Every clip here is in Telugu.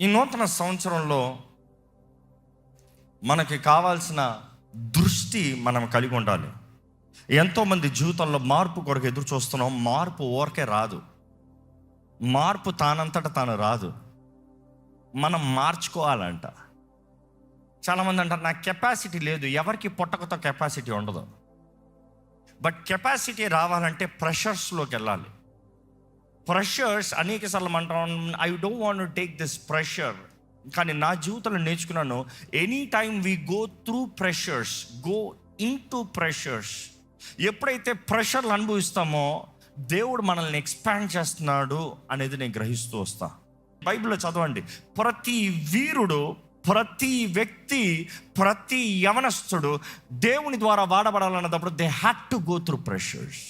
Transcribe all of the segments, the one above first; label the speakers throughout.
Speaker 1: ఈ నూతన సంవత్సరంలో మనకి కావాల్సిన దృష్టి మనం కలిగి ఉండాలి. ఎంతోమంది జీవితంలో మార్పు కొరకు ఎదురు చూస్తున్నాం. మార్పు ఊరికే రాదు. మార్పు తానంతట తాను రాదు. మనం మార్చుకోవాలంట. చాలామంది అంటారు నాకు కెపాసిటీ లేదు. ఎవరికి పుట్టకతో కెపాసిటీ ఉండదు. బట్ కెపాసిటీ రావాలంటే ప్రెషర్స్లోకి వెళ్ళాలి. ప్రెషర్స్ అనేక సార్లు అంటాం I don't want to take this pressure. కానీ నా జీవితంలో నేర్చుకున్నాను, any time we go through pressures, go into pressures. ఎప్పుడైతే ప్రెషర్లు అనుభవిస్తామో దేవుడు మనల్ని ఎక్స్పాండ్ చేస్తున్నాడు అనేది నేను గ్రహిస్తూ వస్తా. బైబిల్లో చదవండి, ప్రతి వీరుడు, ప్రతి వ్యక్తి, ప్రతి యవనస్తుడు దేవుని ద్వారా వాడబడాలన్నప్పుడు they had to go through pressures.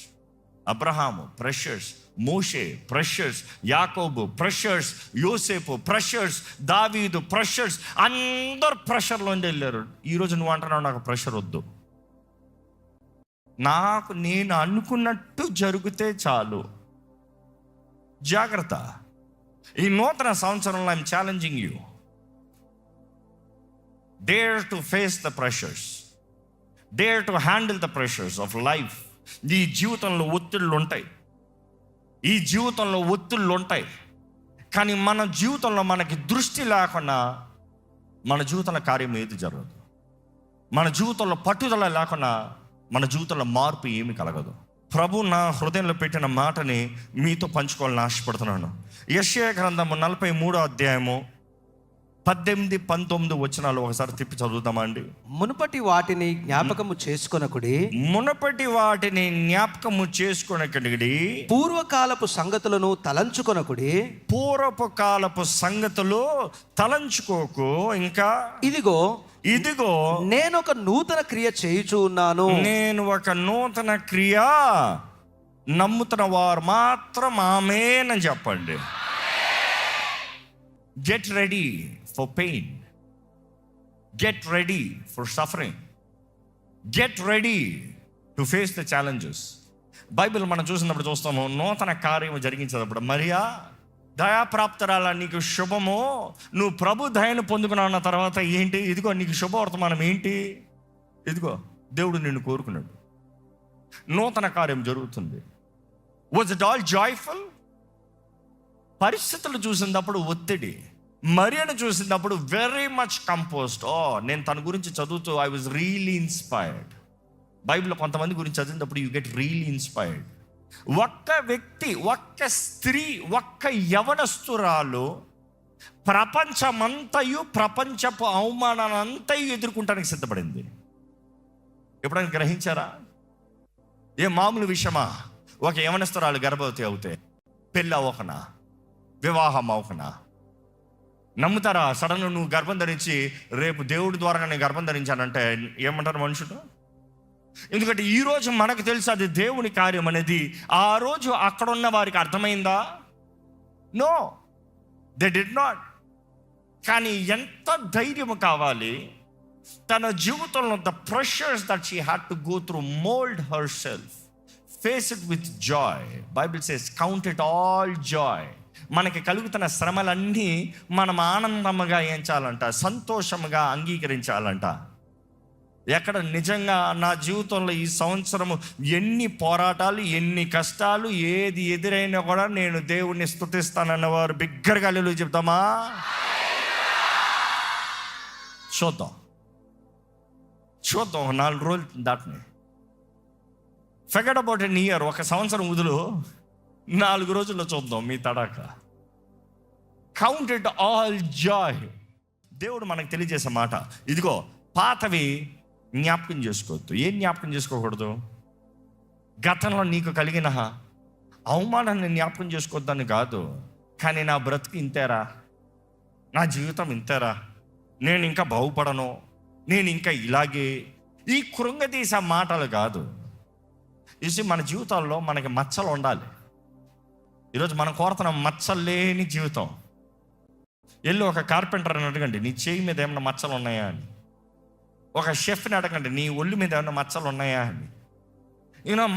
Speaker 1: Abraham pressures, మోషే ప్రెషర్స్, యాకోబు ప్రెషర్స్, యోసేపు ప్రెషర్స్, దావీదు ప్రెషర్స్. అందరు ప్రెషర్లో వెళ్ళారు. ఈరోజు నువ్వు అంటున్నావు నాకు ప్రెషర్ వద్దు, నాకు నేను అనుకున్నట్టు జరిగితే చాలు. జాగ్రత్త. ఈ నూతన సంవత్సరంలో I'm challenging you, dare to face the pressures, dare to handle the pressures of life. ఈ జీవితంలో ఒత్తిళ్ళు ఉంటాయి, ఈ జీవితంలో ఒత్తిళ్ళు ఉంటాయి. కానీ మన జీవితంలో మనకి దృష్టి లేకుండా మన జీవితంలో కార్యం ఏది జరగదు. మన జీవితంలో పట్టుదల లేకుండా మన జీవితంలో మార్పు ఏమి కలగదు. ప్రభు నా హృదయంలో పెట్టిన మాటని మీతో పంచుకోవాలని ఆశపడుతున్నాను. యెషయా గ్రంథము 43వ అధ్యాయము 18-19 వచనాలు ఒకసారి తిప్పి చదువుతామా అండి.
Speaker 2: మునుపటి వాటిని జ్ఞాపకము చేసుకొనకుడి,
Speaker 1: మునుపటి వాటిని జ్ఞాపకము చేసుకొనకుడి,
Speaker 2: పూర్వకాలపు సంగతులను తలంచుకొనకుడి,
Speaker 1: పూర్వపు కాలపు సంగతులు తలంచుకోకు. ఇంకా
Speaker 2: ఇదిగో
Speaker 1: ఇదిగో
Speaker 2: నేను ఒక నూతన క్రియ చేయుచు ఉన్నాను,
Speaker 1: నేను ఒక నూతన క్రియ. నమ్ముతున్న వారు మాత్రం ఆమేన్ అని చెప్పండి. Get ready for pain, get ready for suffering, get ready to face the challenges. Bible మనం చూసినప్పుడు చూస్తాము, నూతన కార్యము జరిగించేటప్పుడు మరియా దయాప్రాప్తరాల నీకు శుభము, నువ్వు ప్రభు దయను పొందుకున్నావు అన్న తర్వాత ఏంటి, ఇదిగో నీకు శుభవర్తమానం ఏంటి, ఇదిగో దేవుడు నిన్ను కోరుకున్నాడు, నూతన కార్యం జరుగుతుంది. Was it all joyful? పరిస్థితులు చూసినప్పుడు ఒత్తిడి. మరియను చూసినప్పుడు వెరీ మచ్ కంపోజ్డ్. నేను తన గురించి చదువుతూ ఐ వాజ్ రియలీ ఇన్స్పైర్డ్. బైబిల్లో కొంతమంది గురించి చదివినప్పుడు యూ గెట్ రియలీ ఇన్స్పైర్డ్. ఒక్క వ్యక్తి, ఒక్క స్త్రీ, ఒక్క యవనస్తురాలు ప్రపంచమంతయు, ప్రపంచపు అవమానాలంతయు ఎదుర్కొంటానికి సిద్ధపడింది. ఎప్పుడైనా గ్రహించారా? ఏ మామూలు విషయమా? ఒక యవనస్తురాలు గర్భవతి అవుతే పెళ్ళి అవ్వకనా, వివాహం అవ్వకనా? నమ్ముతారా? సడన్గా నువ్వు గర్భం ధరించి రేపు దేవుడి ద్వారా నేను గర్భం ధరించానంటే ఏమంటారు మనుషులు? ఎందుకంటే ఈరోజు మనకు తెలుసు అది దేవుని కార్యం అనేది. ఆ రోజు అక్కడ ఉన్న వారికి అర్థమైందా? No, they did not. కానీ ఎంత ధైర్యం కావాలి తన జీవితంలో, the pressures that she had to go through, mould herself, face it with joy. Bible says count it all joy. మనకి కలుగుతున్న శ్రమలన్నీ మనం ఆనందముగా ఎంచాలంట, సంతోషముగా అంగీకరించాలంట. ఎక్కడ నిజంగా నా జీవితంలో ఈ సంవత్సరము ఎన్ని పోరాటాలు, ఎన్ని కష్టాలు, ఏది ఎదురైనా కూడా నేను దేవుణ్ణి స్తుతిస్తానన్నవారు బిగ్గరగా హల్లెలూయా చెప్తామా? చూద్దాం 4 రోజులు దాటినాయి. Forget about an year. ఒక సంవత్సరం వదులు, 4 రోజుల్లో చూద్దాం మీ తడాక. Count it all joy. దేవుడు మనకు తెలియజేసే మాట, ఇదిగో పాతవి జ్ఞాపకం చేసుకోవద్దు. ఏం జ్ఞాపకం చేసుకోకూడదు? గతంలో నీకు కలిగిన అవమానాన్ని జ్ఞాపకం చేసుకోవద్దని కాదు, కానీ నా బ్రతుకు ఇంతేరా, నా జీవితం ఇంతేరా, నేను ఇంకా బాగుపడను, నేను ఇంకా ఇలాగే, ఈ కృంగతీస మాటలు కాదు. చూసి మన జీవితాల్లో మనకి మచ్చలు ఉండాలి. ఈరోజు మనం కోరుతున్నాం మచ్చలు లేని జీవితం. వెళ్ళి ఒక కార్పెంటర్ అని అడగండి, నీ చేయి మీద ఏమైనా మచ్చలు ఉన్నాయా అని. ఒక షెఫ్ని అడగండి, నీ ఒళ్ళు మీద ఏమైనా మచ్చలు ఉన్నాయా అని.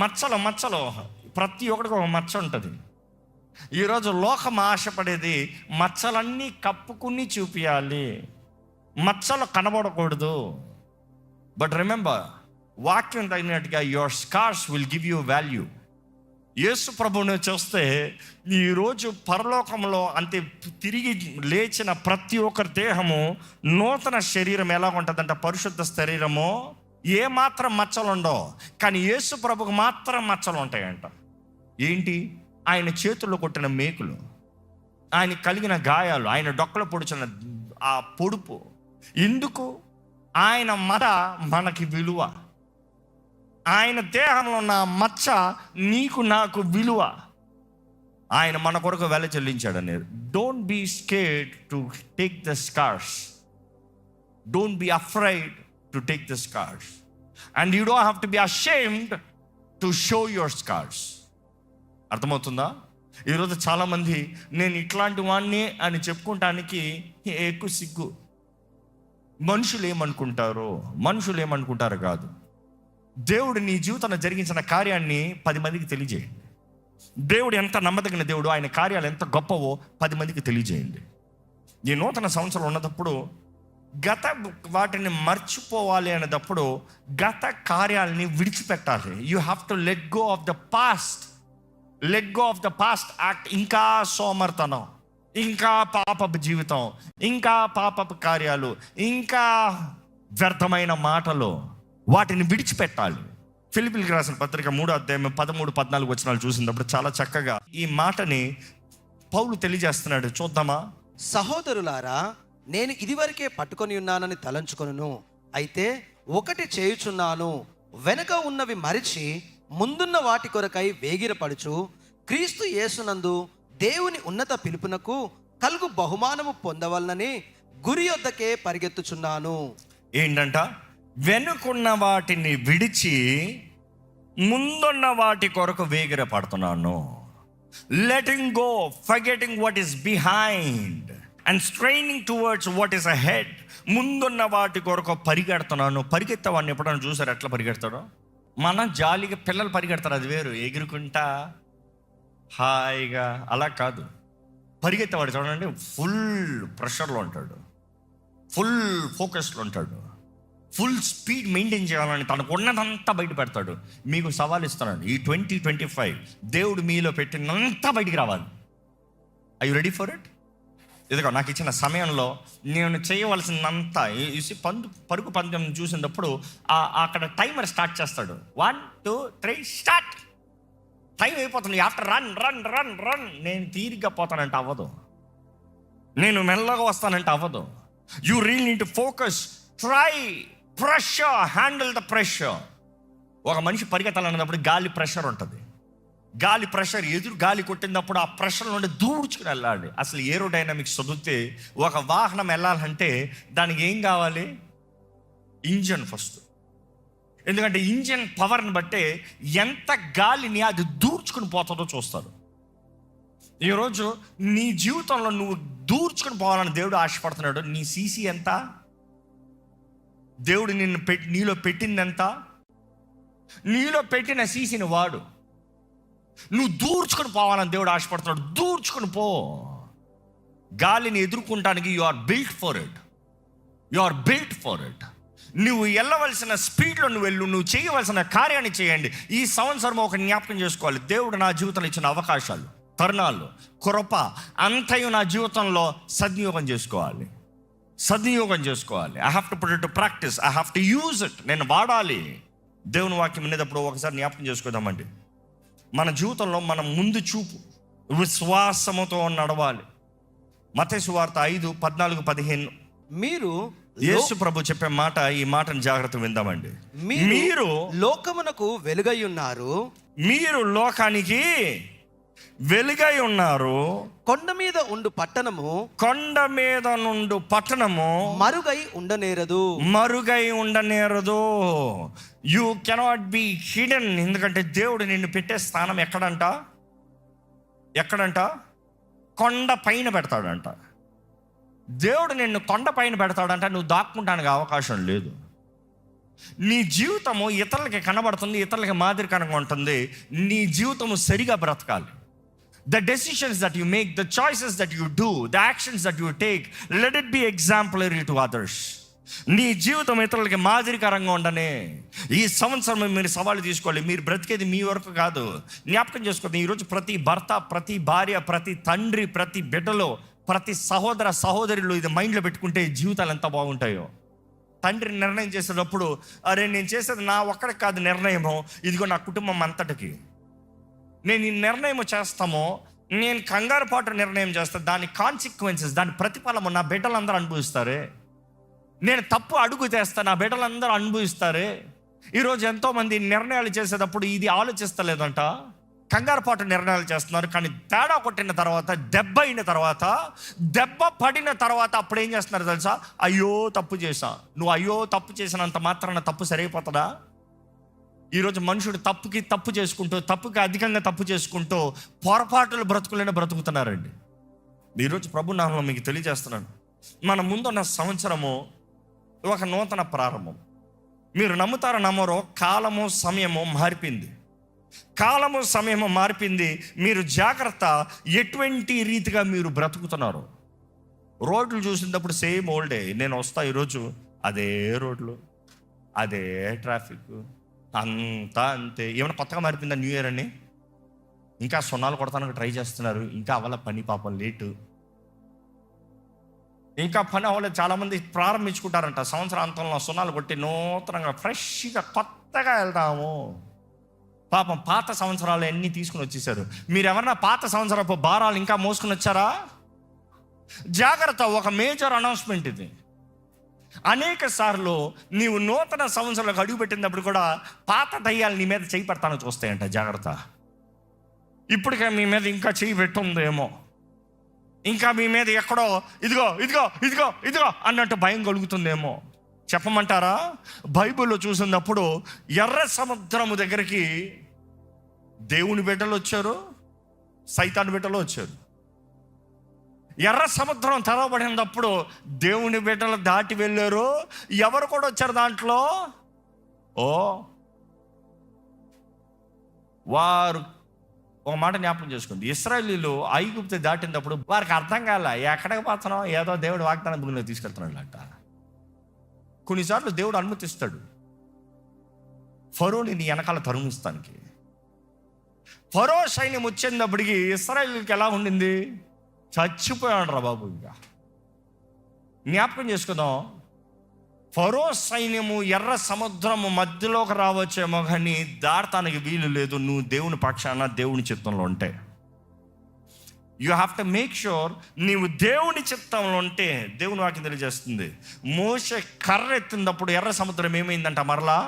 Speaker 1: మచ్చలు ప్రతి ఒక్కడికి ఒక మచ్చ ఉంటుంది. ఈరోజు లోకం ఆశపడేది మచ్చలన్నీ కప్పుకుని చూపించాలి, మచ్చలు కనబడకూడదు. బట్ రిమెంబర్, వాక్యం తగినట్టుగా your scars will give you value. యేసు ప్రభువుని చూస్తే ఈరోజు పరలోకంలో అంతే తిరిగి లేచిన ప్రతి ఒక్కరి దేహము నూతన శరీరం ఎలా ఉంటుందంట, పరిశుద్ధ శరీరము, ఏమాత్రం మచ్చలు ఉండవు. కానీ యేసు ప్రభుకు మాత్రం మచ్చలు ఉంటాయంట. ఏంటి? ఆయన చేతుల్లో కొట్టిన మేకులు, ఆయన కలిగిన గాయాలు, ఆయన డొక్కలు పొడిచిన ఆ పొడుపు. ఎందుకు? ఆయన మత మనకి విలువ. ఆయన దేహంలో ఉన్న మచ్చ నీకు నాకు విలువ. ఆయన మన కొరకు వెల చెల్లించాడని. Don't be scared to take the scars. Don't be afraid to take the scars. And you don't have to be ashamed to show your scars. అర్థమవుతుందా? ఈరోజు చాలామంది నేను ఇట్లాంటి వాడిని అని చెప్పుకోవటానికి ఎక్కువ సిగ్గు. మనుషులు ఏమనుకుంటారు కాదు. దేవుడు నీ జీవితంలో జరిగించిన కార్యాన్ని 10 మందికి తెలియజేయండి. దేవుడు ఎంత నమ్మదగిన దేవుడు, ఆయన కార్యాలు ఎంత గొప్పవో 10 మందికి తెలియజేయండి. ఈ నూతన సంవత్సరం ఉన్నప్పుడు గత వాటిని మర్చిపోవాలి అనేటప్పుడు గత కార్యాలని విడిచిపెట్టాలి. You have to let go of the past. Let go of the past act. ఇంకా సోమర్తనం, ఇంకా పాపపు జీవితం, ఇంకా పాపపు కార్యాలు, ఇంకా వ్యర్థమైన మాటలు, వాటిని విడిచిపెట్టాలి. ఫిలిప్పీయులకు రాసిన పత్రిక 3వ అధ్యాయం 13-14 వచనాలు చూసినప్పుడు చాలా చక్కగా ఈ మాటని పౌలు తెలియజేస్తున్నాడు. చూద్దామా?
Speaker 2: సహోదరులారా, నేను ఇదివరకే పట్టుకొని ఉన్నానని తలంచుకొనును. అయితే ఒకటి చేయుచున్నాను, వెనుక ఉన్నవి మరిచి ముందున్న వాటి కొరకై వేగిరపడుచు క్రీస్తు యేసునందు దేవుని ఉన్నత పిలుపునకు కలుగు బహుమానము పొందవలనని గురి యొద్దకే పరిగెత్తుచున్నాను.
Speaker 1: ఏంటంట? వెనుకున్న వాటిని విడిచి ముందున్న వాటి కొరకు వేగిర పడుతున్నాను. Letting go, forgetting what is behind and straining towards what is ahead. ముందున్న వాటి కొరకు పరిగెడుతున్నాను. పరిగెత్తేవాడిని ఎప్పుడైనా చూసారు ఎట్లా పరిగెడతాడో? మన జాలిగా పిల్లలు పరిగెడతారు, అది వేరు. ఎగురుకుంటా హాయిగా అలా కాదు. పరిగెత్తేవాడు చూడండి, ఫుల్ ప్రెషర్లో ఉంటాడు, ఫుల్ ఫోకస్లో ఉంటాడు, ఫుల్ స్పీడ్ మెయింటైన్ చేయాలని తనకు ఉన్నదంతా బయట పెడతాడు. మీకు సవాల్ ఇస్తున్నాడు, ఈ 2025 దేవుడు మీలో పెట్టినంతా బయటికి రావాలి. I you ready for it? ఇదిగో నాకు ఇచ్చిన సమయంలో నేను చేయవలసినంతా పరుగు పందెం చూసినప్పుడు అక్కడ టైమర్ స్టార్ట్ చేస్తాడు. 1 2 3 స్టార్ట్. టైం అయిపోతుంది. After run run run run. నేను తీరిగ్గా పోతానంటే అవ్వదు, నేను మెల్లగా వస్తానంటే అవ్వదు. You real need to focus, try, pressure, handle the pressure. ఒక మనిషి పరిగెత్తాలన్నప్పుడు గాలి ప్రెషర్ ఉంటుంది. గాలి ప్రెషర్, ఎదురు గాలి కొట్టినప్పుడు ఆ ప్రెషర్ నుండి దూడ్చుకుని వెళ్ళాలి. అసలు ఏరోడైనమిక్స్ చదివితే ఒక వాహనం వెళ్ళాలంటే దానికి ఏం కావాలి? Engine first. ఎందుకంటే ఇంజన్ పవర్ని బట్టే ఎంత గాలిని అది దూర్చుకుని పోతుందో చూస్తారు. ఈరోజు నీ జీవితంలో నువ్వు దూర్చుకుని పోవాలని దేవుడు ఆశపడుతున్నాడు. నీ సీసీ ఎంత? దేవుడు నిన్ను నీలో పెట్టింది ఎంత? నీలో పెట్టిన సీసీని వాడు. నువ్వు దూర్చుకొని పోవాలని దేవుడు ఆశపడుతున్నాడు. దూర్చుకొని పో. గాలిని ఎదుర్కొంటానికి you are built for it. You are built for it. నువ్వు వెళ్ళవలసిన స్పీడ్లో నువ్వు వెళ్ళు. నువ్వు చేయవలసిన కార్యాన్ని చేయండి. ఈ సంవత్సరం ఒక జ్ఞాపకం చేసుకోవాలి, దేవుడు నా జీవితంలో ఇచ్చిన అవకాశాలు, తరుణాలు, కృప అంతయు నా జీవితంలో సద్వినియోగం చేసుకోవాలి. I have to put it to practice. I have to use it. నేను వాడాలి. దేవుని వాక్యం వినేటప్పుడు ఒకసారి జ్ఞాపకం చేసుకుందామండి. మన జీవితంలో మనం ముందు చూపు, విశ్వాసముతో నడవాలి. మత్తయి సువార్త 5:14-15
Speaker 2: మీరు
Speaker 1: యేసు ప్రభు చెప్పే మాట, ఈ మాటను జాగ్రత్తగా విందామండి. మీరు
Speaker 2: లోకమునకు వెలుగై ఉన్నారు.
Speaker 1: మీరు లోకానికి వెలుగై ఉన్నారు.
Speaker 2: కొండ మీద ఉండు పట్టణము మరుగై ఉండనేరదు. You cannot be hidden. ఎందుకంటే దేవుడు నిన్ను పెట్టే స్థానం ఎక్కడంట? కొండ పైన పెడతాడంట. దేవుడు నిన్ను కొండ పైన పెడతాడంట. నువ్వు దాక్కుంటానికి అవకాశం లేదు. నీ జీవితము ఇతరులకి కనబడుతుంది, ఇతరులకి మాదిరికరంగా ఉంటుంది. నీ జీవితము సరిగా బ్రతకాలి. The decisions that you make, the choices that you do, the actions that you take, let it be exemplary to others. నీ జీవితం ఇతరులకి మాదిరికరంగా ఉండనే ఈ సంవత్సరం మీరు సవాలు తీసుకోవాలి. మీరు బ్రతికేది మీ వరకు కాదు. జ్ఞాపకం చేసుకోండి, ఈరోజు ప్రతి భర్త, ప్రతి భార్య, ప్రతి తండ్రి, ప్రతి బిడ్డలో, ప్రతి సహోదర సహోదరులు ఇది మైండ్లో పెట్టుకుంటే జీవితాలు ఎంత బాగుంటాయో. తండ్రి నిర్ణయం చేసేటప్పుడు, అరే నేను చేసేది నా ఒక్కడికి కాదు నిర్ణయము, ఇదిగో నా కుటుంబం అంతటికి. నేను ఈ నిర్ణయం చేస్తామో, నేను కంగారు పాటు నిర్ణయం చేస్తాను, దాని కాన్సిక్వెన్సెస్, దాని ప్రతిఫలము నా బిడ్డలందరూ అనుభవిస్తారే. నేను తప్పు అడుగు చేస్తాను, నా బిడ్డలందరూ అనుభవిస్తారే. ఈరోజు ఎంతోమంది నిర్ణయాలు చేసేటప్పుడు ఇది ఆలోచిస్తలేదంట, కంగారు పాటు నిర్ణయాలు చేస్తున్నారు. కానీ తేడా కొట్టిన తర్వాత, దెబ్బ అయిన తర్వాత, దెబ్బ పడిన తర్వాత అప్పుడు ఏం చేస్తున్నారు తెలుసా? అయ్యో తప్పు చేశా. నువ్వు అయ్యో తప్పు చేసినంత మాత్రాన తప్పు సరైపోతుందా? ఈరోజు మనుషుడు తప్పుకి తప్పు చేసుకుంటూ, తప్పుకి అధికంగా తప్పు చేసుకుంటూ పొరపాటులు బ్రతుకులైనా బ్రతుకుతున్నారండి. ఈరోజు ప్రభు నామములో మీకు తెలియజేస్తున్నాను, మన ముందున్న సంవత్సరము ఒక నూతన ప్రారంభం. మీరు నమ్ముతారో నమ్మరో, కాలము సమయము మారిపోయింది. కాలము సమయము మారిపోయింది. మీరు జాగ్రత్త, ఎటువంటి రీతిగా మీరు బ్రతుకుతున్నారు. రోడ్లు చూసినప్పుడు సేమ్ ఓల్డే. నేను వస్తా ఈరోజు అదే రోడ్లు, అదే ట్రాఫిక్, అంతా అంతే. ఏమైనా కొత్తగా మారిపోయిందా న్యూ ఇయర్ అని? ఇంకా సున్నాలు కొడతానికి ట్రై చేస్తున్నారు, ఇంకా అవ్వాల పని, పాపం లేటు, ఇంకా పని అవ్వలేదు. చాలామంది ప్రారంభించుకుంటారంట సంవత్సరాంతంలో సున్నాలు కొట్టి నూతనంగా ఫ్రెష్గా కొత్తగా వెళ్తాము. పాపం పాత సంవత్సరాలు అన్నీ తీసుకుని వచ్చేసారు. మీరు ఎవరన్నా పాత సంవత్సరపు భారాలు ఇంకా మోసుకుని వచ్చారా? జాగ్రత్త, ఒక మేజర్ అనౌన్స్మెంట్ ఇది. అనేక సార్లు నీవు నూతన సంవత్సరాలకు అడుగు పెట్టినప్పుడు కూడా పాత దయ్యాలు నీ మీద చేయి పెడతాను చూస్తాయంట. జాగ్రత్త, ఇప్పటికే మీ మీద ఇంకా చేయి పెట్టుందేమో, ఇంకా మీ మీద ఎక్కడో ఇదిగో ఇదిగో ఇదిగో ఇదిగో అన్నట్టు భయం కలుగుతుందేమో. చెప్పమంటారా? బైబిల్లో చూసినప్పుడు ఎర్ర సముద్రము దగ్గరికి దేవుని బిడ్డలు వచ్చారు, సైతాను బిడ్డలు వచ్చారు. ఎర్ర సముద్రం తెరవబడినప్పుడు దేవుని బిడ్డలు దాటి వెళ్ళారు. ఎవరు కూడా వచ్చారు దాంట్లో? వారు ఒక మాట జ్ఞాపకం చేసుకోండి, ఇశ్రాయేలీలు ఐగుప్తు దాటినప్పుడు వారికి అర్థం కాల, ఎక్కడికి పోతున్నాం, ఏదో దేవుడు వాగ్దానం భూమిలో తీసుకెళ్తున్నాడు అంట. కొన్నిసార్లు దేవుడు అనుమతిస్తాడు ఫరోని నీ వెనకాల తరుమిస్తానికి. ఫరో సైన్యం వచ్చేటప్పటికి ఇశ్రాయేలీకి ఎలా ఉండింది? చచ్చిపోయాడు రా బాబు. ఇంకా జ్ఞాపకం చేసుకుందాం, ఫరో సైన్యము ఎర్ర సముద్రము మధ్యలోకి రావచ్చేమో కానీ దాటడానికి వీలు లేదు, నువ్వు దేవుని పక్షాన దేవుని చిత్తంలో ఉంటే. You have to make sure నీవు దేవుని చిత్తంలో ఉంటే. దేవుని వాక్యం తెలియజేస్తుంది, మోషే కర్ర ఎత్తినప్పుడు ఎర్ర సముద్రం ఏమైందంట? మరలా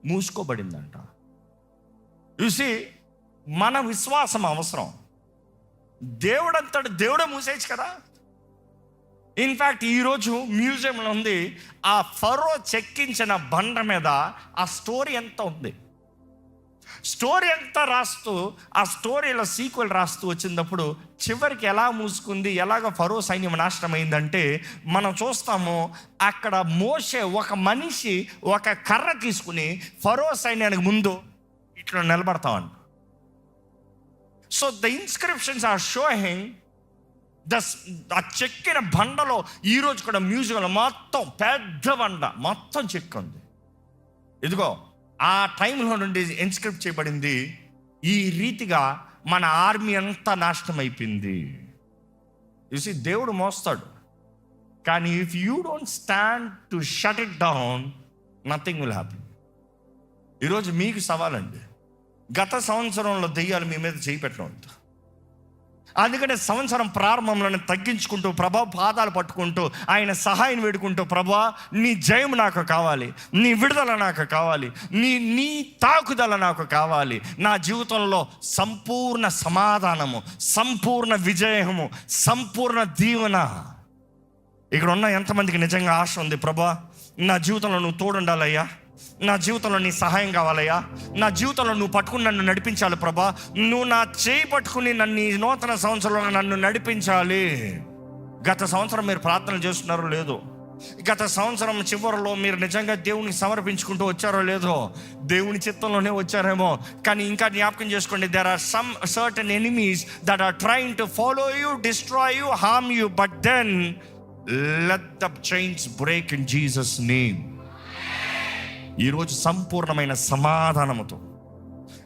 Speaker 2: మూసుకోబడిందంట. చూసి మన విశ్వాసం అవసరం. దేవుడంతటి దేవుడే మూసేయచ్చు కదా. ఇన్ఫ్యాక్ట్ ఈరోజు మ్యూజియంలో ఉంది, ఆ ఫరో చెక్కించిన బండ మీద ఆ స్టోరీ ఎంత ఉంది. స్టోరీ అంతా రాస్తూ, ఆ స్టోరీలో సీక్వెల్ రాస్తూ వచ్చినప్పుడు చివరికి ఎలా మూసుకుంది, ఎలాగ ఫరో సైన్యం నాశనం అయిందంటే మనం చూస్తాము. అక్కడ మోషే ఒక మనిషి ఒక కర్ర తీసుకుని ఫరో సైన్యానికి ముందు ఇట్లా నిలబడతామంట. So the inscriptions are showing ఆ చెక్కిన బండలో ఈరోజు కూడా మ్యూజియంలో మొత్తం పెద్ద బండ మొత్తం చెక్కుంది. ఇదిగో ఆ టైంలో నుండి ఇన్స్క్రిప్ట్ చేయబడింది, ఈ రీతిగా మన ఆర్మీ అంతా నాశనం అయిపోయింది. చూసి దేవుడు మోస్తాడు, కానీ if you don't stand to shut it down, nothing will happen. ఈరోజు మీకు సవాలండి, గత సంవత్సరంలో దెయ్యాలు మీ మీద చేయి పెట్టడం. అందుకనే సంవత్సరం ప్రారంభంలోనే తగ్గించుకుంటూ ప్రభా పాదాలు పట్టుకుంటూ ఆయన సహాయం వేడుకుంటూ, ప్రభా నీ జయం నాకు కావాలి, నీ విడుదల నాకు కావాలి, నీ తాకుదల నాకు కావాలి. నా జీవితంలో సంపూర్ణ సమాధానము, సంపూర్ణ విజయము, సంపూర్ణ దీవెన. ఇక్కడ ఉన్న ఎంతమందికి నిజంగా ఆశ ఉంది, ప్రభా నా జీవితంలో నువ్వు తోడుండాలయ్యా, నా జీవితంలో నీ సహాయం కావాలయ్యా, నా జీవితంలో నువ్వు పట్టుకుని నన్ను నడిపించాలి ప్రభా, నువ్వు నా చేయి పట్టుకుని నన్ను ఈ నూతన సంవత్సరంలో నన్ను నడిపించాలి. గత సంవత్సరం మీరు ప్రార్థనలు చేస్తున్నారో లేదో, గత సంవత్సరం చివరిలో మీరు నిజంగా దేవునికి సమర్పించుకుంటూ వచ్చారో లేదో, దేవుని చిత్తంలోనే వచ్చారేమో, కానీ ఇంకా జ్ఞాపకం చేసుకోండి, there are some certain enemies that are trying to follow you, destroy you, harm you, but then let the chains break in Jesus name. ఈరోజు సంపూర్ణమైన సమాధానముతో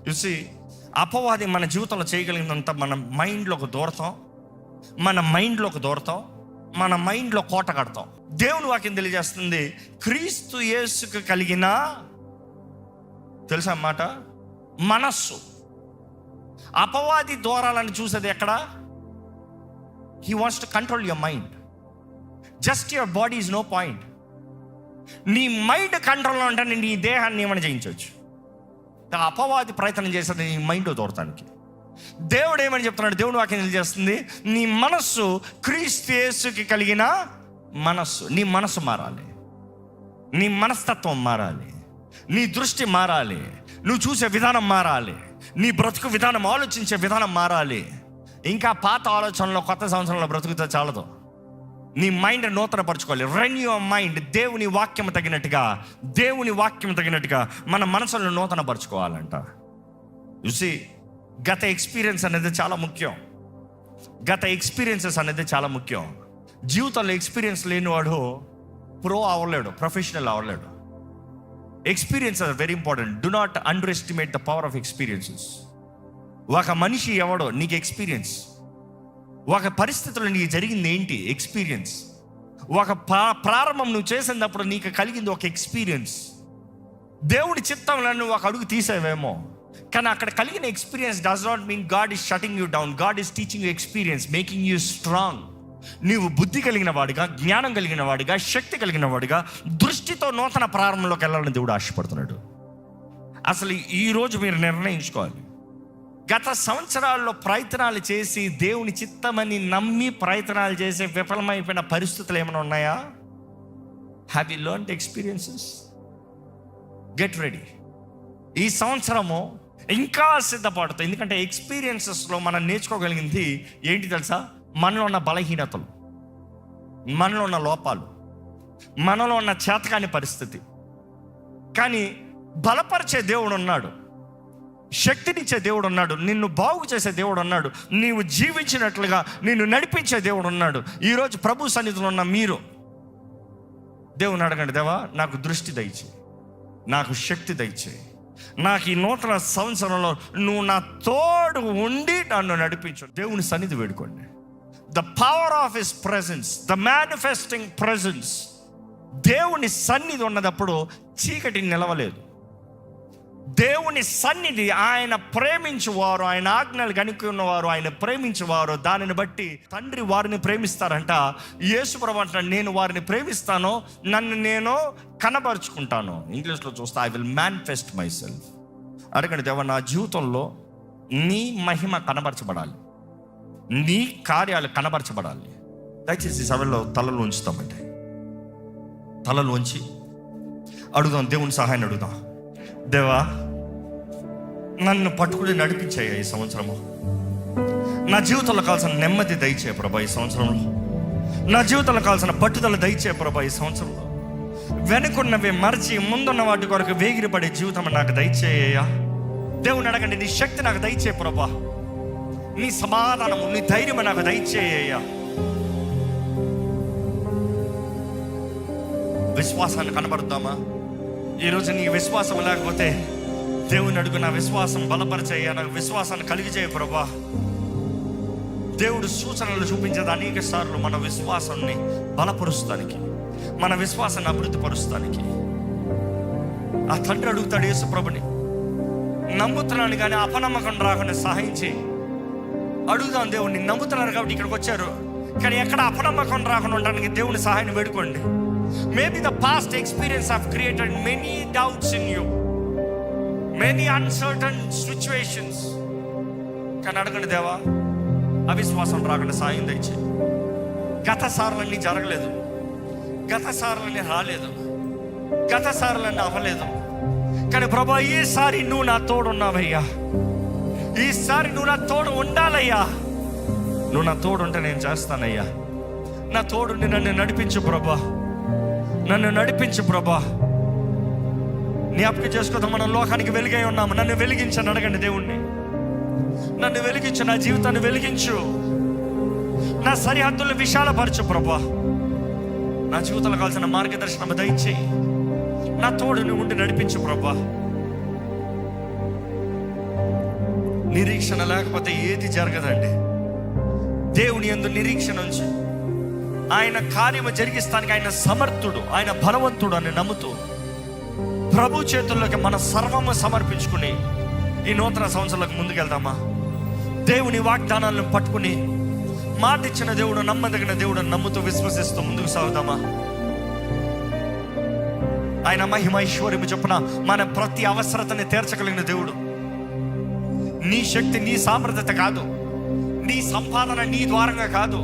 Speaker 2: చూసి అపవాది మన జీవితంలో చేయగలిగినంత మన మైండ్లోకి దూరతాం, మన మైండ్లో కోట కడతాం. దేవుని వాక్యం తెలియజేస్తుంది, క్రీస్తు యేసుకు కలిగిన తెలుసా మాట మనస్సు. అపవాది దూరాలని చూసేది ఎక్కడ? He wants to control your mind. Just your body is no point. నీ మైండ్ కంట్రోల్లో ఉంటే నీ దేహాన్ని ఏమైనా చేయించవచ్చు. అపవాది ప్రయత్నం చేసేది నీ మైండ్ దూరటానికి. దేవుడు ఏమని చెప్తున్నాడు? దేవుని వాక్యం తెలియజేస్తుంది, నీ మనస్సు క్రీస్తు యేసుకి కలిగిన మనస్సు. నీ మనస్సు మారాలి, నీ మనస్తత్వం మారాలి, నీ దృష్టి మారాలి, నువ్వు చూసే విధానం మారాలి, నీ బ్రతుకు విధానం, ఆలోచించే విధానం మారాలి. ఇంకా పాత ఆలోచనలో కొత్త సంవత్సరంలో బ్రతుకుతే చాలదు. నీ మైండ్ నూతన పరచుకోవాలి. Renew your mind. దేవుని వాక్యం తగినట్టుగా మన మనసులను నూతన పరచుకోవాలంట. చూసి గత ఎక్స్పీరియన్సెస్ అనేది చాలా ముఖ్యం. జీవితంలో ఎక్స్పీరియన్స్ లేనివాడు ప్రొఫెషనల్ అవ్వలేడు. Experience are very important. Do not underestimate the power of experiences. ఒక మనిషి ఎవడో నీకు ఎక్స్పీరియన్స్, ఒక పరిస్థితుల్లో నీకు జరిగింది ఏంటి ఎక్స్పీరియన్స్, ఒక ప్రారంభం నువ్వు చేసినప్పుడు నీకు కలిగింది ఒక ఎక్స్పీరియన్స్. దేవుడి చిత్తంలో నువ్వు ఒక అడుగు తీసేవేమో, కానీ అక్కడ కలిగిన experience does not mean God is shutting you down. God is teaching you experience, making you strong. నీవు బుద్ధి కలిగిన వాడిగా, జ్ఞానం కలిగిన వాడిగా, శక్తి కలిగిన వాడిగా, దృష్టితో నూతన ప్రారంభంలోకి వెళ్ళాలని దేవుడు ఆశపడుతున్నాడు. అసలు ఈరోజు మీరు నిర్ణయించుకోవాలి, గత సంవత్సరాల్లో ప్రయత్నాలు చేసి దేవుని చిత్తమని నమ్మి ప్రయత్నాలు చేసి విఫలమైపోయిన పరిస్థితులు ఏమైనా ఉన్నాయా? Have you learned experiences? Get ready. ఈ సంవత్సరము ఇంకా సిద్ధపడుతుంది. ఎందుకంటే ఎక్స్పీరియన్సెస్లో మనం నేర్చుకోగలిగింది ఏంటి తెలుసా? మనలో ఉన్న బలహీనతలు, మనలో ఉన్న లోపాలు, మనలో ఉన్న చేతకాని పరిస్థితి. కానీ బలపరిచే దేవుడు ఉన్నాడు, శక్తినిచ్చే దేవుడు ఉన్నాడు, నిన్ను బాగు చేసే దేవుడు ఉన్నాడు, నీవు జీవించినట్లుగా నిన్ను నడిపించే దేవుడు ఉన్నాడు. ఈరోజు ప్రభు సన్నిధిలో ఉన్న మీరు దేవుని అడగండి, దేవా నాకు దృష్టి దయచేయి, నాకు శక్తి దయచేయి, నాకు ఈ నూతన సంవత్సరంలో నువ్వు నా తోడు ఉండి నన్ను నడిపించు. దేవుని సన్నిధి వేడుకోండి. The power of his presence, the manifesting presence. దేవుని సన్నిధి ఉన్నదప్పుడు చీకటి నిలవలేదు. దేవుని సన్నిధి, ఆయన ప్రేమించువారు, ఆయన ఆజ్ఞలు కనుక్కున్నవారు, ఆయన ప్రేమించువారు, దానిని బట్టి తండ్రి వారిని ప్రేమిస్తారంట. యేసు ప్రభువు అంటాడు, నేను వారిని ప్రేమిస్తాను, నన్ను నేను కనబరుచుకుంటాను. ఇంగ్లీష్లో చూస్తే I will manifest my self. అడగండి, దేవా నా జీవితంలో నీ మహిమ కనబరచబడాలి, నీ కార్యాలు కనబరచబడాలి. దయచేసి సభలో తలలు ఉంచుతామంటే తలలు ఉంచి అడుగుదాం, దేవుని సహాయాన్ని అడుగుదాం. దేవా నన్ను పట్టుకుని నడిపించాయి ఈ సంవత్సరము. నా జీవితంలో కావాల్సిన నెమ్మది దయచే ప్రభా ఈ సంవత్సరంలో. నా జీవితంలో కావాల్సిన పట్టుదల దయచే ప్రభా ఈ సంవత్సరంలో. వెనుకున్నవి మరచి ముందున్న వాటి కొరకు వేగిరపడే జీవితం నాకు దయచేయ్యా. దేవుని అడగండి, నీ శక్తి నాకు దయచే ప్రభా, నీ సమాధానము, నీ ధైర్యం నాకు దయచేయ్యా. విశ్వాసాన్ని కనబడుద్దామా? ఈరోజు నీ విశ్వాసం లేకపోతే దేవుని అడుగు, నా విశ్వాసం బలపరిచేయ్యా, నాకు విశ్వాసాన్ని కలిగిచేయ ప్రభా. దేవుడు సూచనలు చూపించేది అనేక సార్లు మన విశ్వాసాన్ని బలపరుస్తానికి, మన విశ్వాసాన్ని అభివృద్ధి పరుస్తానికి. ఆ తండ్రి అడుగుతాడు యేసు ప్రభుని, నమ్ముతున్నాను కానీ అపనమ్మకం రాకుండా సహాయం చేయి. అడుగుదాం దేవుడిని. నమ్ముతున్నారు కాబట్టి ఇక్కడికి వచ్చారు, కానీ ఎక్కడ అపనమ్మకం రాకుండా ఉండడానికి దేవుని సహాయాన్ని వేడుకోండి. Maybe the past experience have created many doubts in you, many uncertain situations. కానీ అడగండి, దేవా అవిశ్వాసం రాకుండా సాయం దయచేయి. గత సార్లన్నీ జరగలేదు, గత సార్లన్నీ రాలేదు, గత సార్లన్నీ అవ్వలేదు, కానీ ప్రభా ఈసారి నువ్వు నా తోడు ఉన్నావయ్యా, ఈసారి నువ్వు నా తోడు ఉండాలయ్యా. నువ్వు నా తోడు ఉంటే నేను చేస్తానయ్యా. నా తోడుండి నన్ను నడిపించు ప్రభా. నన్ను నడిపించు ప్రభా. జ్ఞాపకం చేసుకోదాం, మనం లోకానికి వెలుగై ఉన్నాము. నన్ను వెలిగించని అడగండి దేవుణ్ణి. నన్ను వెలిగించు, నా జీవితాన్ని వెలిగించు, నా సరిహద్దులను విశాలపరచు ప్రభా. నా జీవితంలో కావాల్సిన మార్గదర్శనం దయచేయి, నా తోడుని ఉండి నడిపించు ప్రభా. నిరీక్షణ లేకపోతే ఏది జరగదండి. దేవుని యందు నిరీక్షణ ఉంచి ఆయన కార్యము జరిగిస్తానికి ఆయన సమర్థుడు, ఆయన బలవంతుడు అని నమ్ముతూ ప్రభు చేతుల్లోకి మన సర్వము సమర్పించుకుని ఈ నూతన సంవత్సరాలకు ముందుకెళ్దామా? దేవుని వాగ్దానాలను పట్టుకుని మాట ఇచ్చిన దేవుడు, నమ్మదగిన దేవుడు నమ్ముతూ విశ్వసిస్తూ ముందుకు సాగుదామా? ఆయన మహిమైశ్వర్యము చొప్పున మన ప్రతి అవసరతని తీర్చగలిగిన దేవుడు. నీ శక్తి, నీ సామర్థ్యత కాదు, నీ సంపాదన నీ ద్వారంగా కాదు.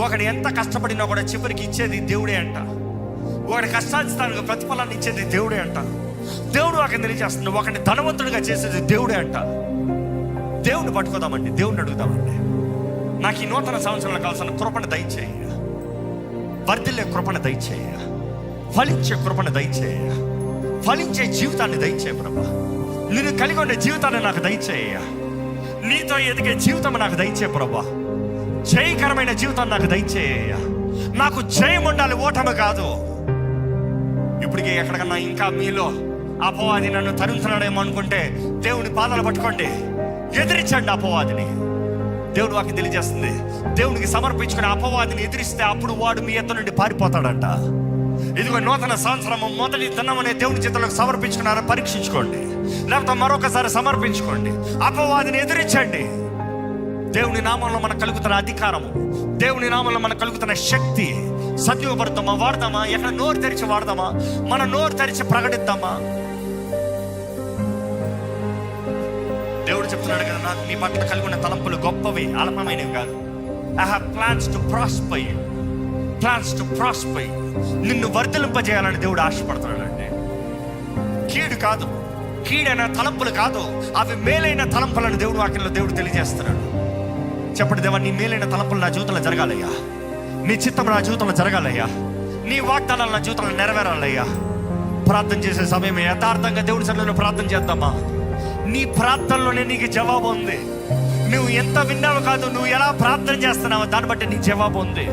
Speaker 2: ఒకడు ఎంత కష్టపడినా కూడా చివరికి ఇచ్చేది దేవుడే అంట. ఒకటి కష్టానికి ప్రతిఫలాన్ని ఇచ్చేది దేవుడే అంట. దేవుడు ఒకరిని తెలియజేస్తుంది, ఒకరిని ధనవంతుడిగా చేసేది దేవుడే అంట. దేవుడిని పట్టుకోదామండి, దేవుడిని అడుగుదామండి. నాకు ఈ నూతన సంవత్సరంలో కావాల్సిన కృపణ దయచేయ, వర్ధిల్లే కృపణ దయచేయ, ఫలించే కృపణ దయచేయ, ఫలించే జీవితాన్ని దయచేయ ప్రభా. నేను కలిగి ఉండే జీవితాన్ని నాకు దయచేయ, నీతో ఎదిగే జీవితం నాకు దయచే ప్రభా. జయకరమైన జీవితాన్ని నాకు దయచేయ. నాకు జయం ఉండాలి, ఓటమి కాదు. ఇప్పటికే ఎక్కడికన్నా ఇంకా మీలో అపవాది నన్ను తరుముతున్నాడేమో అనుకుంటే దేవుని పాదాలు పట్టుకోండి, ఎదిరించండి అపవాదిని. దేవుడు వాకి తెలియజేస్తుంది, దేవునికి సమర్పించుకుని అపవాదిని ఎదిరిస్తే అప్పుడు వాడు మీ ఎత్తు నుండి పారిపోతాడంట. ఇదిగో నూతన సంవత్సరము మొదటి దినమనే దేవుని చేతులకు సమర్పించుకున్నారని పరీక్షించుకోండి, లేకపోతే మరొకసారి సమర్పించుకోండి. అపవాదిని ఎదిరించండి. దేవుని నామంలో మనకు కలుగుతున్న అధికారము, దేవుని నామంలో మనకు కలుగుతున్న శక్తి సద్యోపడతామా, వాడదామా? ఎక్కడ నోరు తెరిచి వాడదామా? మన నోరు తెరిచి ప్రకటిద్దామా? దేవుడు చెప్తున్నాడు కదా, నాకు నీ పట్ల కలిగి ఉన్న తలంపులు గొప్పవి, అల్పమైనవి కాదు. I have plans to prosper you, plans to prosper you. నిన్ను వర్ధలింపజేయాలని దేవుడు ఆశపడుతున్నాడు అండి. కీడు కాదు, కీడైన తలంపులు కాదు, అవి మేలైన తలంపులను దేవుడు వాక్యంలో దేవుడు తెలియజేస్తున్నాడు. చెప్పండి, దేవా నీ మేలైన తలంపులు నా జీవితంలో జరగాలయ్యా, నీ చిత్తం నా జీవితంలో జరగాలయ్యా, నీ వాగ్దానాలు నా జీవితంలో నెరవేరాలయ్యా. ప్రార్థన చేసే సమయం యథార్థంగా దేవుడి సన్నిధిలో ప్రార్థన చేద్దామా? నీ ప్రార్థనలోనే నీకు జవాబు ఉంది. నువ్వు ఎంత విన్నావు కాదు, నువ్వు ఎలా ప్రార్థన చేస్తున్నావో దాన్ని బట్టి నీకు జవాబు ఉంది.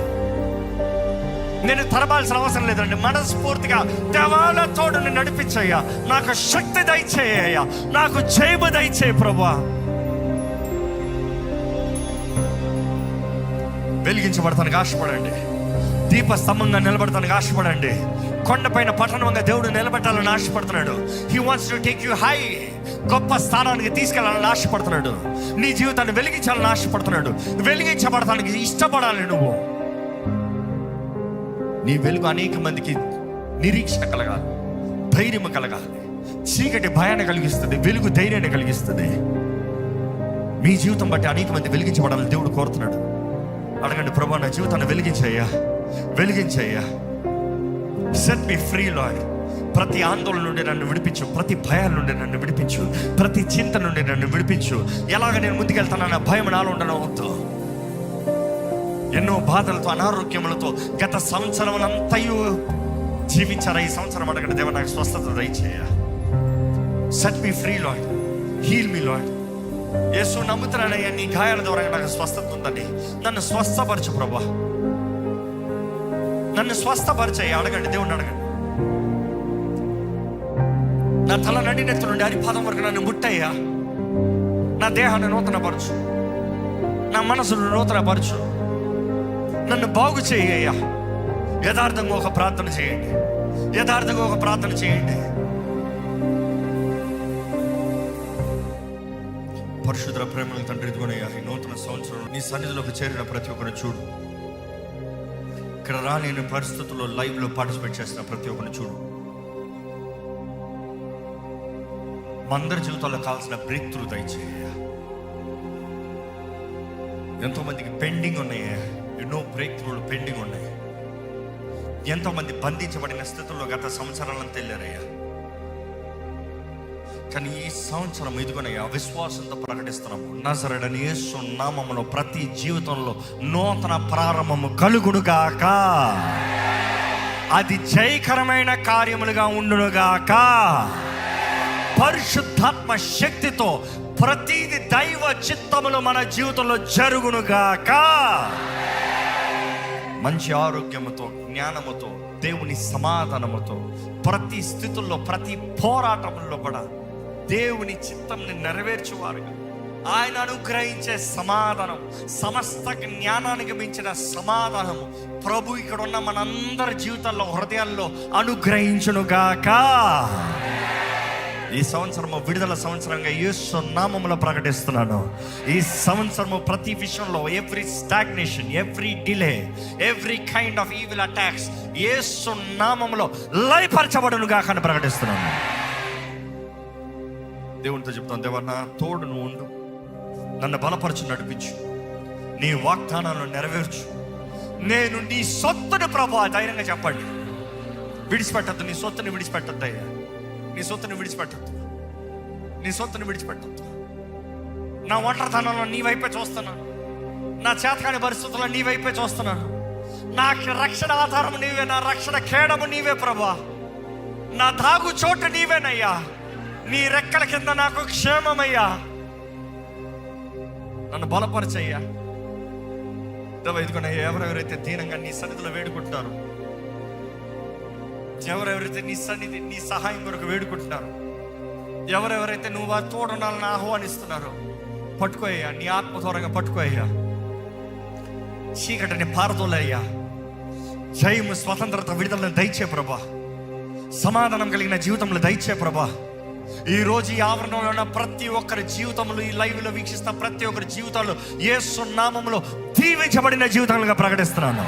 Speaker 2: నేను తరబాల్సిన అవసరం లేదండి. మనస్ఫూర్తిగా దేవాల తోడుని నడిపించయ్యా, నాకు శక్తి దయచేయ్యా, నాకు జయము దయచేయి ప్రభువా. వెలిగించబడతానికి ఆశపడండి, దీపస్తంభంగా నిలబడతానికి ఆశపడండి, కొండపైన పట్టణంగా దేవుడు నిలబెట్టాలని ఆశపడుతున్నాడు. He wants to take you high, గొప్ప స్థానానికి తీసుకెళ్లాలని ఆశపడుతున్నాడు. నీ జీవితాన్ని వెలిగించాలని ఆశపడుతున్నాడు. వెలిగించబడటానికి ఇష్టపడాలి నువ్వు. నీ వెలుగు అనేక మందికి నిరీక్షణ కలగాలి, ధైర్యం కలగాలి. చీకటి భయాన్ని కలిగిస్తుంది, వెలుగు ధైర్యాన్ని కలిగిస్తుంది. మీ జీవితం బట్టి అనేక మంది వెలిగించబడాలని దేవుడు కోరుతున్నాడు. అడగండి, ప్రభువా నా జీవితాన్ని వెలిగించయ్యా, వెలిగించయ్యా. Set me free lord. ప్రతి ఆందోళన నుండి నన్ను విడిపించు, ప్రతి భయాల నుండి నన్ను విడిపించు, ప్రతి చింత నుండి నన్ను విడిపించు. ఎలాగ నేను ముందుకెళ్తానన్న భయం నాలో ఉండనవద్దు. ఎన్నో బాధలతో, అనారోగ్యములతో గత సంవత్సరం అంతయు జీవించారా? ఈ సంవత్సరం అడగండి, దేవా నాకు స్వస్థత దయచేయ. Set me free Lord, heal me Lord. యేసు నమ్ముతున్నానయ్యా, నీ గాయాల ద్వారా నాకు స్వస్థత ఉందని. నన్ను స్వస్థపరచు ప్రభా, నన్ను స్వస్థపరచయ్యా. అడగండి, దేవుణ్ణి అడగండి. నా తల నడినెత్తు నుండి అరిపాదం వరకు నన్ను ముట్టయ్యా. నా దేహాన్ని నూతనపరచు, నా మనసును నూతనపరచు, నన్ను బాగు చేయ్యా. యథార్థంగా ఒక ప్రార్థన చేయండి, యథార్థంగా ఒక ప్రార్థన చేయండి. పరిశుద్ధ ప్రేమల తండ్రి, ఇదిగోనయ్యా ఈ నూతన సంవత్సరం నీ సన్నిధిలోకి చేరిన ప్రతి ఒక్కరిని చూడు. ఇక్కడ రాలేని పరిస్థితుల్లో లైవ్లో పార్టిసిపేట్ చేసిన ప్రతి ఒక్కరిని చూడు. అందరి జీవితాల్లో కావాల్సిన బ్రేక్ త్రూ దయచేయ. ఎంతోమందికి పెండింగ్ ఉన్నాయా, ఎన్నో బ్రేక్ త్రూలు పెండింగ్ ఉన్నాయి. ఎంతోమంది బంధించబడిన స్థితుల్లో గత సంవత్సరాలంతా వెళ్ళారయ్యా. కానీ ఈ సంవత్సరం ఇదిగోనయ్యా విశ్వాసంతో ప్రకటిస్తున్నాము, నజరేయుడైన యేసు నామములో ప్రతి జీవితంలో నూతన ప్రారంభము కలుగునుగాక.
Speaker 1: అది జయకరమైన కార్యములుగా ఉండునుగాక. పరిశుద్ధాత్మ శక్తితో ప్రతిది దైవ చిత్తములు మన జీవితంలో జరుగునుగాక. మంచి ఆరోగ్యముతో, జ్ఞానముతో, దేవుని సమాధానముతో, ప్రతి స్థితుల్లో, ప్రతి పోరాటంలో కూడా దేవుని చిత్తంని నెరవేర్చువారుగా, ఆయన అనుగ్రహించే సమాధానం, సమస్త జ్ఞానానికి మించిన సమాధానము ప్రభు ఇక్కడ ఉన్న మనందరి జీవితాల్లో, హృదయాల్లో అనుగ్రహించునుగాక. ఈ సంవత్సరము విడుదల సంవత్సరంగా యేసు నామములో ప్రకటిస్తున్నాను. ఈ సంవత్సరము ప్రతి విషయంలో every stagnation, every delay, every kind of evil attacks యేసు నామములో లయపరచబడునుగాక అని ప్రకటిస్తున్నాను. దేవునితో చెప్తాను, దేవా నా తోడు నువ్వు ఉండు, నన్ను బలపరచు, నడిపించు, నీ వాగ్దానాలను నెరవేర్చు. నేను నీ సొత్తుని ప్రభు, ధైర్యంగా చెప్పండి. విడిచిపెట్టద్దు, నీ సొత్తుని విడిచిపెట్టద్దు అయ్యా, నీ సొత్తుని విడిచిపెట్టద్దు, నీ సొత్తుని విడిచిపెట్టద్దు. నా ఒంటరితనంలో నీ వైపే చూస్తున్నాను, నా చేతకాని పరిస్థితుల్లో నీ వైపే చూస్తున్నాను. నాకు రక్షణ ఆధారం నీవే, నా రక్షణ కేడము నీవే ప్రభా, నా దాగు చోటు నీవేనయ్యా. నీ రెక్కల కింద నాకు క్షేమమయ్యా, నన్ను బలపరచయ్యా. ఇదిగోనయ్యా, ఎవరెవరైతే దీనంగా నీ సన్నిధిలో వేడుకుంటున్నారు, ఎవరెవరైతే నీ సన్నిధి, నీ సహాయం కొరకు వేడుకుంటున్నారు, ఎవరెవరైతే నువ్వు ఆ తోడునాలను ఆహ్వానిస్తున్నారు, పట్టుకోయ్యా, నీ ఆత్మ త్వరగా పట్టుకోయ్యా. చీకటిని పారదోలయ్యా. జయము, స్వతంత్రత, విడుదలను దయచే ప్రభా. సమాధానం కలిగిన జీవితంలో దయచే ప్రభా. ఈరోజు ఈ ఆవరణలో ఉన్న ప్రతి ఒక్కరి జీవితంలో, ఈ లైవ్లో వీక్షిస్తున్న ప్రతి ఒక్కరి జీవితాల్లో యేసు నామములో దీవించబడిన జీవితాలుగా ప్రకటిస్తున్నాను.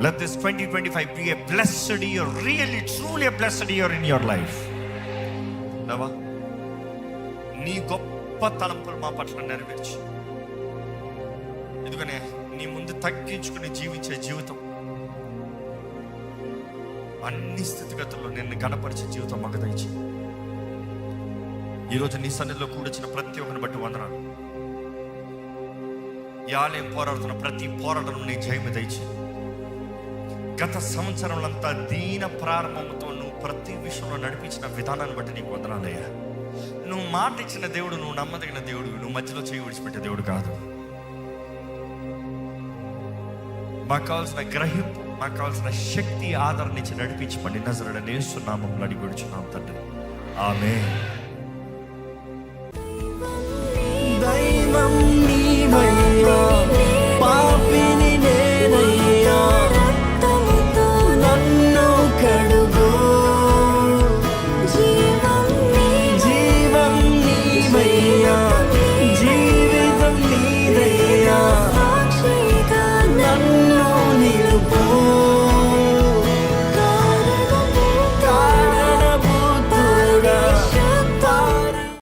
Speaker 1: Let this 2025 be a blessed year, really, truly a blessed year in your life. దేవా, నీ గొప్ప తలంపులు మా పట్ల నెరవేర్చి, ఎందుకనే నీ ముందు తగ్గించుకుని జీవించే జీవితం, అన్ని స్థితిగతుల్లో నిన్ను గణపరిచే జీవితం మాకు దయచి. ఈరోజు నీ సన్నిధిలో కూడొచ్చిన ప్రతి ఒక్కరిని బట్టి వందనాలు. ఈ ఆలయం పోరాడుతున్న ప్రతి పోరాటం నీ జయము దయచి. గత సంవత్సరంలంతా దీన ప్రారంభంతో నువ్వు ప్రతి విషయంలో నడిపించిన విధానాన్ని బట్టి నీకు వందనాలయ్యా. నువ్వు మాట ఇచ్చిన దేవుడు, నువ్వు నమ్మదగిన దేవుడు, నువ్వు మధ్యలో చేయి విడిచిపెట్టే దేవుడు కాదు. మాకు కావాల్సిన గ్రహింపు, మాకు కావాల్సిన శక్తి, ఆదరణ ఇచ్చి నడిపించమని నజరేయుడైన యేసు నామములో అడిగి వేడుచున్నాం తండ్రి, ఆమేన్. దైవం నీవయ్యా.